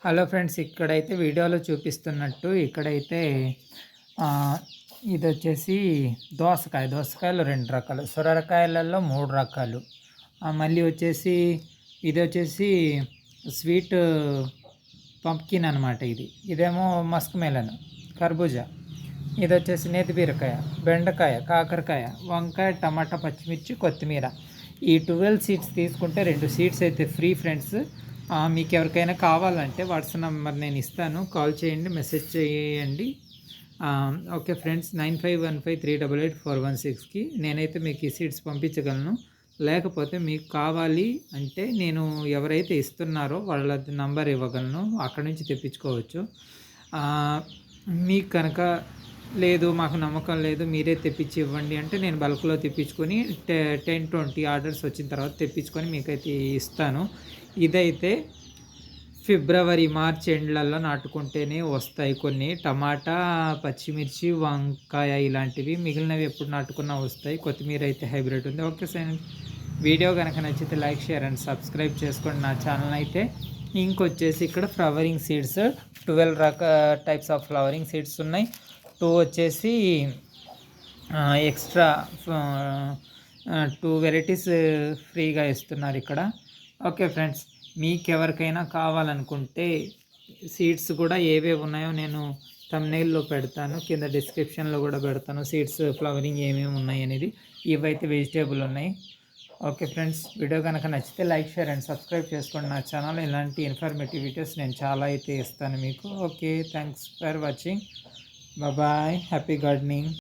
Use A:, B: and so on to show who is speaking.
A: Hello friends, ఇక్కడైతే వీడియోలో చూపిస్తున్నట్టు ఇక్కడైతే ఆహ్, ఇదొచ్చేసి దోసకాయలు 2 రకాలు, సొరకాయలలో 3 రకాలు. మళ్ళీ వచ్చేసి ఇదొచ్చేసి స్వీట్ పంప్కిన్ అనమాట ఇది. ఇదేమో మస్క్ మెలన్, కర్బూజా. ఇదొచ్చేసి నేతి బీరకాయ, బెండకాయ, కాకరకాయ, వంకాయ, టమాటా, పచ్చిమిర్చి, కొత్తిమీర. ఈ 12 సీడ్స్ తీసుకుంటే 2 సీడ్స్ అయితే ఫ్రీ ఫ్రెండ్స్. మీకు ఎవరికైనా కావాలంటే వాట్సాప్ నెంబర్ నేను ఇస్తాను, కాల్ చేయండి, మెసేజ్ చేయండి. ఓకే ఫ్రెండ్స్, 9515388416కి నేనైతే మీకు ఈ సీడ్స్ పంపించగలను. లేకపోతే మీకు కావాలి అంటే నేను ఎవరైతే ఇస్తున్నారో వాళ్ళ నంబర్ ఇవ్వగలను, అక్కడి నుంచి తెప్పించుకోవచ్చు. మీకు కనుక లేదు, మాకు నమ్మకం లేదు, మీరే తెప్పించి ఇవ్వండి అంటే నేను బల్క్లో తెప్పించుకొని 10-20 ఆర్డర్స్ వచ్చిన తర్వాత తెప్పించుకొని మీకైతే ఇస్తాను. ఇదైతే ఫిబ్రవరి మార్చ్ ఎండ్లలో నాటుకుంటేనే వస్తాయి. కొన్ని టమాటా, పచ్చిమిర్చి, వంకాయ ఇలాంటివి, మిగిలినవి ఎప్పుడు నాటుకున్నా వస్తాయి. కొత్తిమీర అయితే హైబ్రిడ్ ఉంది. ఓకే సార్, వీడియో కనుక నచ్చితే లైక్, షేర్ అండ్ సబ్స్క్రైబ్ చేసుకోండి నా ఛానల్ అయితే. ఇంకొచ్చేసి ఇక్కడ flowering seeds 12 types of flowering seeds ఉన్నాయి. 2 వచ్చేసి ఎక్స్ట్రా 2 వెరైటీస్ ఫ్రీగా ఇస్తున్నారు ఇక్కడ. ఓకే ఫ్రెండ్స్, మీకు ఎవరికైనా కావాలనుకుంటే సీడ్స్ కూడా ఏవేవి ఉన్నాయో నేను థంబ్నెయిల్లో పెడతాను, కింద డిస్క్రిప్షన్లో కూడా పెడతాను. సీడ్స్ ఫ్లవరింగ్ ఏమేమి ఉన్నాయి అనేది. ఇవైతే వెజిటేబుల్ ఉన్నాయి. ఓకే ఫ్రెండ్స్, వీడియో కనుక నచ్చితే లైక్, షేర్ అండ్ సబ్స్క్రైబ్ చేసుకోండి నా ఛానల్. ఇలాంటి ఇన్ఫర్మేటివ్ వీడియోస్ నేను చాలా అయితే ఇస్తాను మీకు. Okay, thanks for watching. Bye, happy gardening.